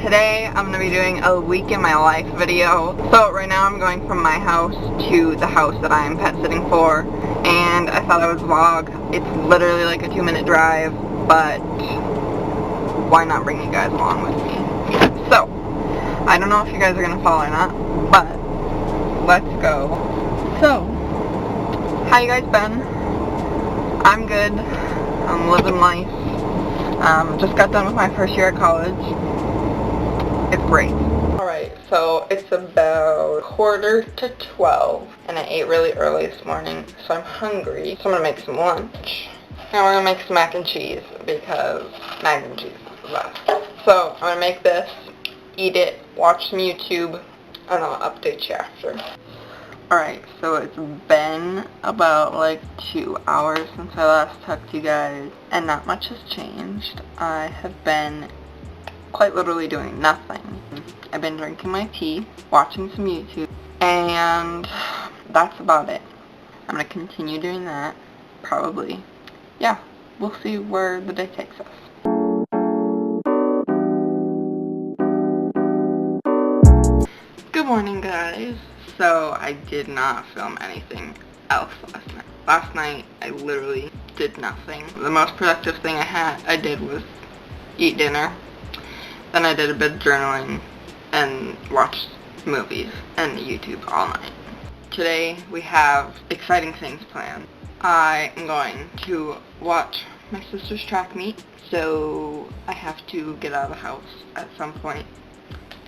Today I'm going to be doing a week in my life video. So right now I'm going from my house to the house that I am pet sitting for, and I thought I would vlog. It's literally like a 2-minute drive, but why not bring you guys along with me? So, I don't know if you guys are going to follow or not, but let's go. So, how you guys been? I'm good. I'm living life. Just got done with my first year at college. It's great. Alright, so it's about 11:45, and I ate really early this morning, so I'm hungry. So I'm going to make some lunch. And we're going to make some mac and cheese, because mac and cheese is the best. So I'm going to make this, eat it, watch some YouTube, and I'll update you after. Alright, so it's been about like 2 hours since I last talked to you guys, and not much has changed. I have been quite literally doing nothing. I've been drinking my tea, watching some YouTube, and that's about it. I'm going to continue doing that, probably. Yeah, we'll see where the day takes us. Good morning, guys. So, I did not film anything else last night. Last night, I literally did nothing. The most productive thing I did was eat dinner. Then I did a bit of journaling and watched movies and YouTube all night. Today, we have exciting things planned. I am going to watch my sister's track meet, so I have to get out of the house at some point,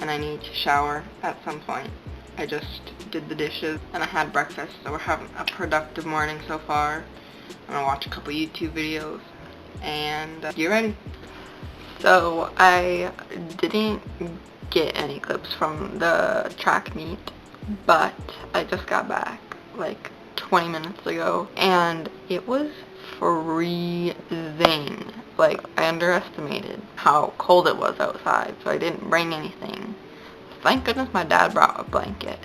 and I need to shower at some point. I just did the dishes and I had breakfast, so we're having a productive morning so far. I'm gonna watch a couple YouTube videos and get ready. So I didn't get any clips from the track meet, but I just got back like 20 minutes ago and it was freezing. Like, I underestimated how cold it was outside, so I didn't bring anything. Thank goodness my dad brought a blanket,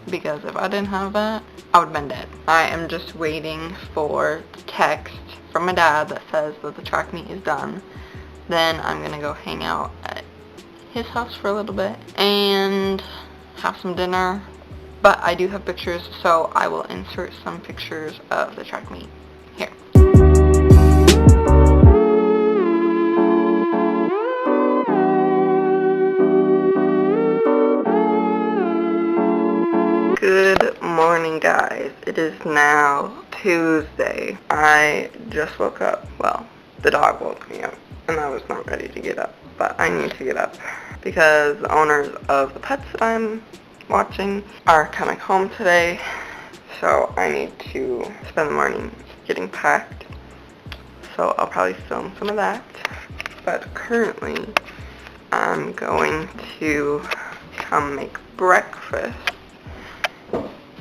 because if I didn't have that, I would have been dead. I am just waiting for the text from my dad that says that the track meet is done. Then I'm gonna go hang out at his house for a little bit and have some dinner. But I do have pictures, so I will insert some pictures of the track meet here. Good morning, guys. It is now Tuesday. I just woke up. Well, the dog woke me up, and I was not ready to get up, but I need to get up because the owners of the pets that I'm watching are coming home today, so I need to spend the morning getting packed. So I'll probably film some of that, but currently I'm going to come make breakfast.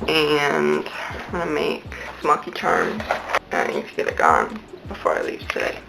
And I'm going to make some Lucky Charms, and I need to get it gone before I leave today.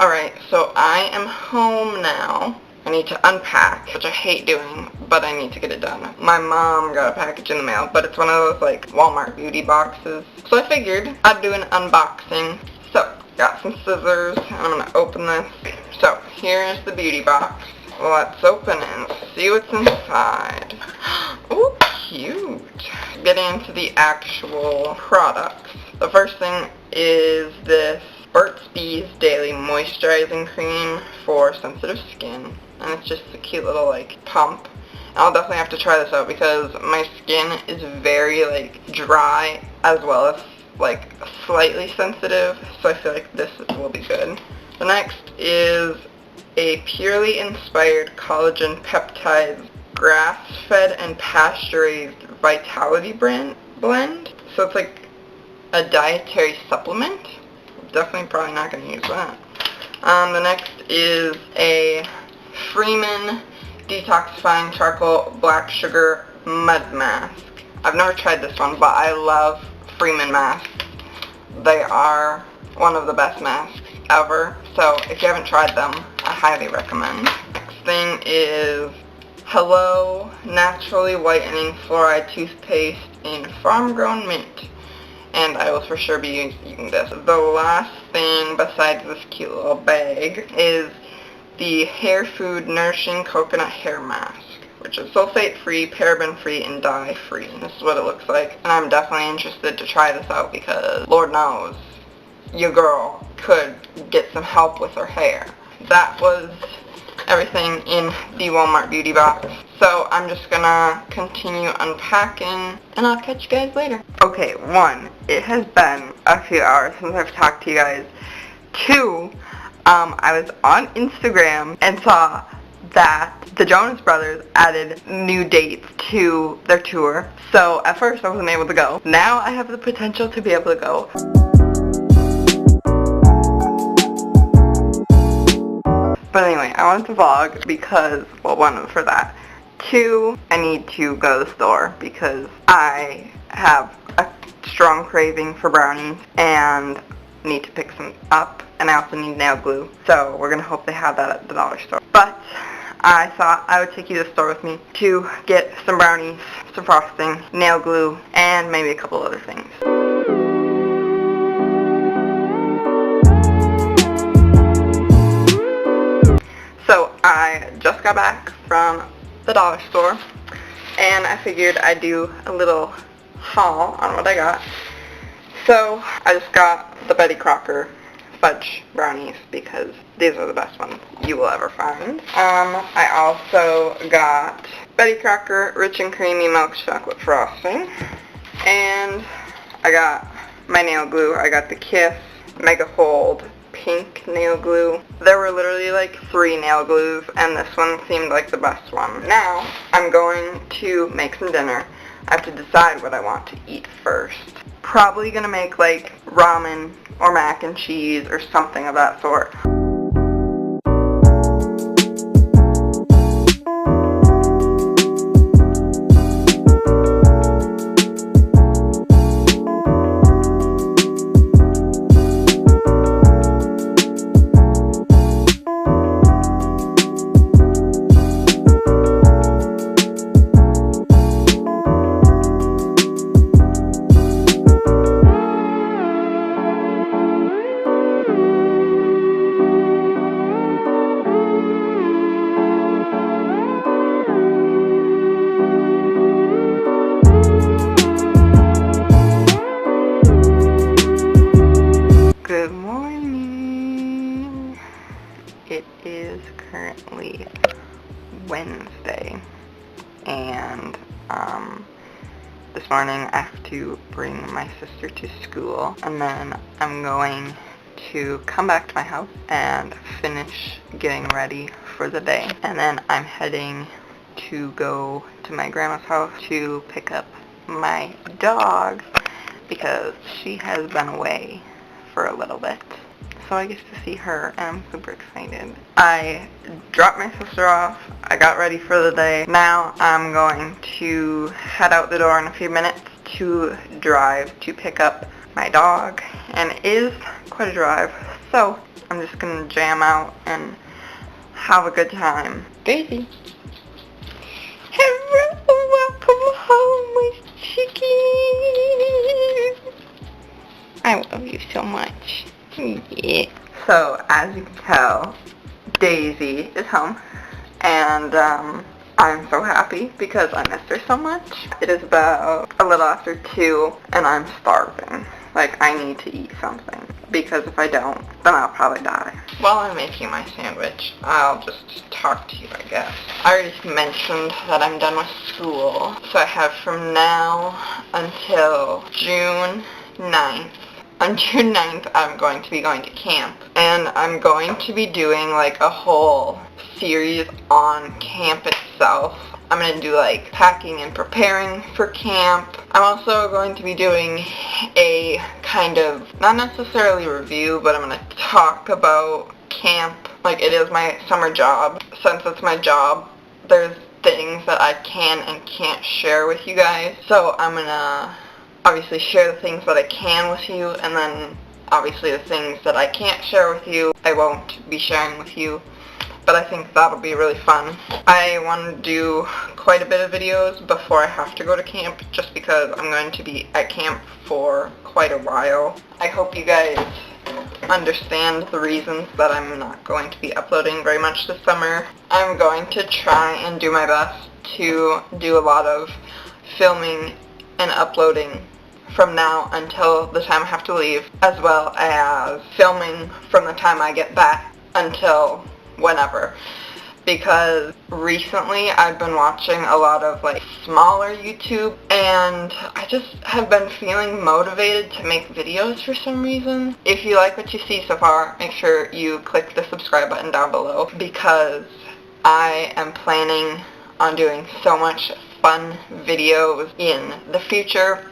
Alright, so I am home now. I need to unpack, which I hate doing, but I need to get it done. My mom got a package in the mail, but it's one of those like Walmart beauty boxes. So I figured I'd do an unboxing. So, got some scissors, and I'm going to open this. So, here's the beauty box. Let's open it and see what's inside. Ooh, cute. Getting into the actual products. The first thing is this Burt's Bees Daily Moisturizing Cream for sensitive skin, and it's just a cute little like pump. I'll definitely have to try this out because my skin is very like dry as well as like slightly sensitive, so I feel like this will be good. The next is a purely inspired collagen peptides grass-fed and pasture-raised vitality blend. So it's like a dietary supplement. Definitely probably not going to use that. The next is a Freeman detoxifying charcoal black sugar mud mask. I've never tried this one, but I love Freeman masks. They are one of the best masks ever, so if you haven't tried them, I highly recommend. Next thing is Hello Naturally Whitening Fluoride Toothpaste in Farm Grown Mint, and I will for sure be using this. The last thing besides this cute little bag is the Hair Food Nourishing Coconut Hair Mask, which is sulfate-free, paraben-free, and dye-free. This is what it looks like, and I'm definitely interested to try this out because, Lord knows, your girl could get some help with her hair. That was everything in the Walmart beauty box. So I'm just gonna continue unpacking, and I'll catch you guys later. Okay, 1, it has been a few hours since I've talked to you guys. 2, I was on Instagram and saw that the Jonas Brothers added new dates to their tour. So at first I wasn't able to go. Now I have the potential to be able to go. But anyway, I wanted to vlog because, well, 1, for that. 2, I need to go to the store because I have a strong craving for brownies and need to pick some up, and I also need nail glue. So we're going to hope they have that at the dollar store. But I thought I would take you to the store with me to get some brownies, some frosting, nail glue, and maybe a couple other things. So I just got back from the dollar store, and I figured I'd do a little haul on what I got. So I just got the Betty Crocker fudge brownies because these are the best ones you will ever find. I also got Betty Crocker Rich and Creamy Milk Chocolate Frosting, and I got my nail glue. I got the Kiss Mega Hold pink nail glue. There were literally like 3 nail glues, and this one seemed like the best one. Now I'm going to make some dinner. I have to decide what I want to eat first. Probably gonna make like ramen or mac and cheese or something of that sort. Good morning. It is currently Wednesday, and this morning I have to bring my sister to school, and then I'm going to come back to my house and finish getting ready for the day, and then I'm heading to go to my grandma's house to pick up my dog because she has been away for a little bit. So I get to see her, and I'm super excited. I dropped my sister off. I got ready for the day. Now I'm going to head out the door in a few minutes to drive to pick up my dog, and it is quite a drive. So I'm just gonna jam out and have a good time. Daisy. Hello, welcome home, my chickies. I love you so much. Yeah. So, as you can tell, Daisy is home, and I'm so happy because I missed her so much. It is about a little after 2, and I'm starving. Like, I need to eat something, because if I don't, then I'll probably die. While I'm making my sandwich, I'll just talk to you, I guess. I already mentioned that I'm done with school, so I have from now until June 9th. On June 9th, I'm going to be going to camp, and I'm going to be doing like a whole series on camp itself. I'm going to do like packing and preparing for camp. I'm also going to be doing a kind of, not necessarily review, but I'm going to talk about camp. Like, it is my summer job. Since it's my job, there's things that I can and can't share with you guys. So I'm going to obviously share the things that I can with you, and then obviously the things that I can't share with you, I won't be sharing with you. But I think that'll be really fun. I want to do quite a bit of videos before I have to go to camp, just because I'm going to be at camp for quite a while. I hope you guys understand the reasons that I'm not going to be uploading very much this summer. I'm going to try and do my best to do a lot of filming and uploading from now until the time I have to leave, as well as filming from the time I get back until whenever, because recently I've been watching a lot of like smaller YouTube, and I just have been feeling motivated to make videos for some reason. If you like what you see so far, make sure you click the subscribe button down below, because I am planning on doing so much fun videos in the future.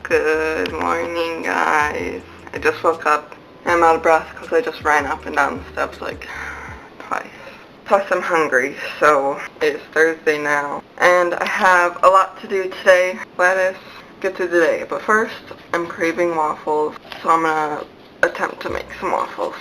Good morning, guys. I just woke up and I'm out of breath because I just ran up and down the steps like twice. Plus I'm hungry, so it's Thursday now. And I have a lot to do today. Let us get through the day. But first, I'm craving waffles, so I'm gonna attempt to make some waffles.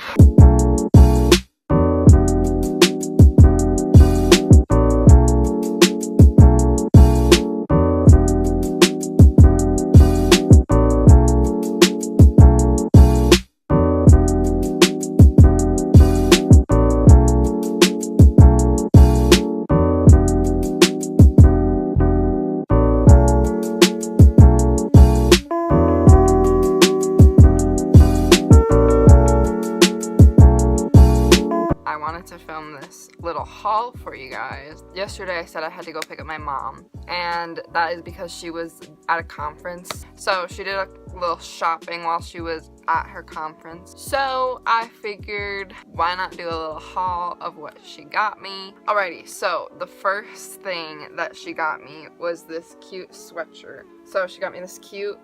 To film this little haul for you guys. Yesterday I said I had to go pick up my mom, and that is because she was at a conference, so she did a little shopping while she was at her conference. So I figured, why not do a little haul of what she got me. Alrighty, so the first thing that she got me was this cute sweatshirt. So she got me this cute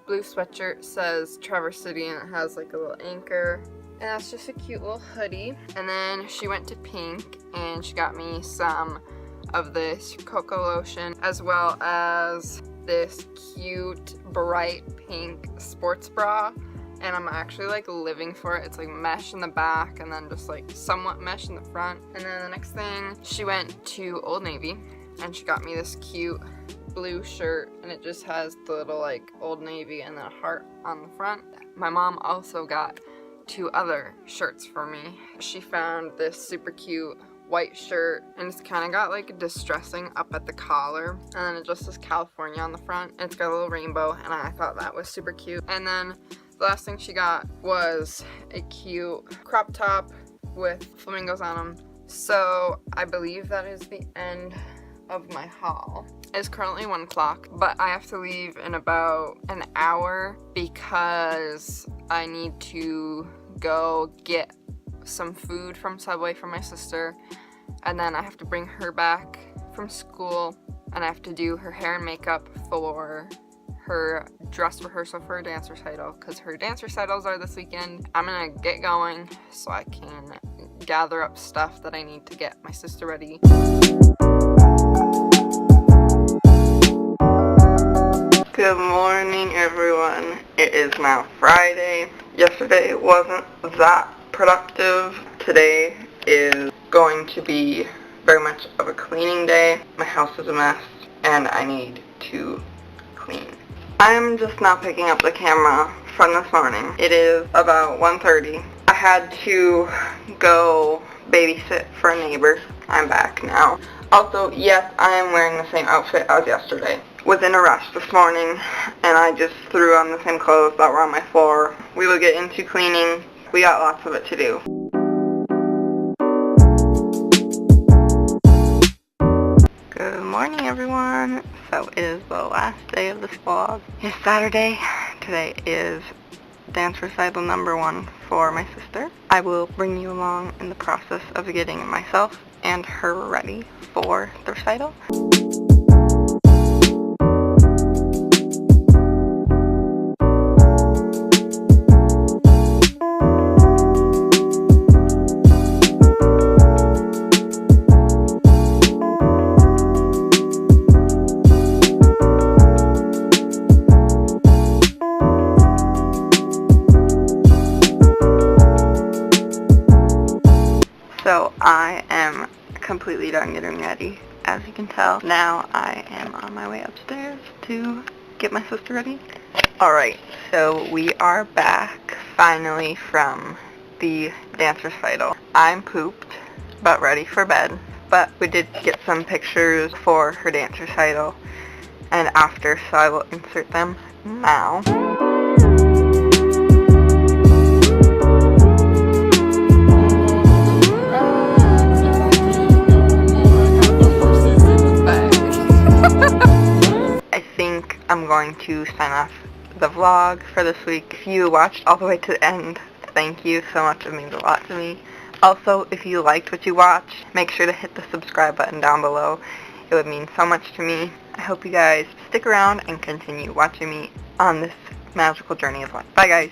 blue sweatshirt, says Traverse City, and it has like a little anchor. And that's just a cute little hoodie. And then she went to Pink and she got me some of this cocoa lotion, as well as this cute bright pink sports bra. And I'm actually like living for it. It's like mesh in the back and then just like somewhat mesh in the front. And then the next thing, she went to Old Navy and she got me this cute blue shirt, and it just has the little like Old Navy and then a heart on the front. My mom also got 2 other shirts for me. She found this super cute white shirt, and it's kind of got like distressing up at the collar, and then it just says California on the front, and it's got a little rainbow, and I thought that was super cute. And then the last thing she got was a cute crop top with flamingos on them. So I believe that is the end of my haul. It's currently 1 o'clock, but I have to leave in about an hour because I need to go get some food from Subway for my sister, and then I have to bring her back from school, and I have to do her hair and makeup for her dress rehearsal for her dance recital, because her dance recitals are this weekend. I'm gonna get going so I can gather up stuff that I need to get my sister ready. Good morning, everyone. It is now Friday. Yesterday wasn't that productive. Today is going to be very much of a cleaning day. My house is a mess and I need to clean. I'm just now picking up the camera from this morning. It is about 1:30. I had to go babysit for a neighbor. I'm back now. Also, yes, I am wearing the same outfit as yesterday. Was in a rush this morning and I just threw on the same clothes that were on my floor. We will get into cleaning. We got lots of it to do. Good morning, everyone. So it is the last day of this vlog. It's Saturday. Today is dance recital number 1 for my sister. I will bring you along in the process of getting myself and her ready for the recital. So I am completely done getting ready, as you can tell. Now I am on my way upstairs to get my sister ready. Alright, so we are back finally from the dance recital. I'm pooped, but ready for bed. But we did get some pictures for her dance recital and after, so I will insert them now. I'm going to sign off the vlog for this week. If you watched all the way to the end, thank you so much. It means a lot to me. Also, if you liked what you watched, make sure to hit the subscribe button down below. It would mean so much to me. I hope you guys stick around and continue watching me on this magical journey of life. Bye, guys.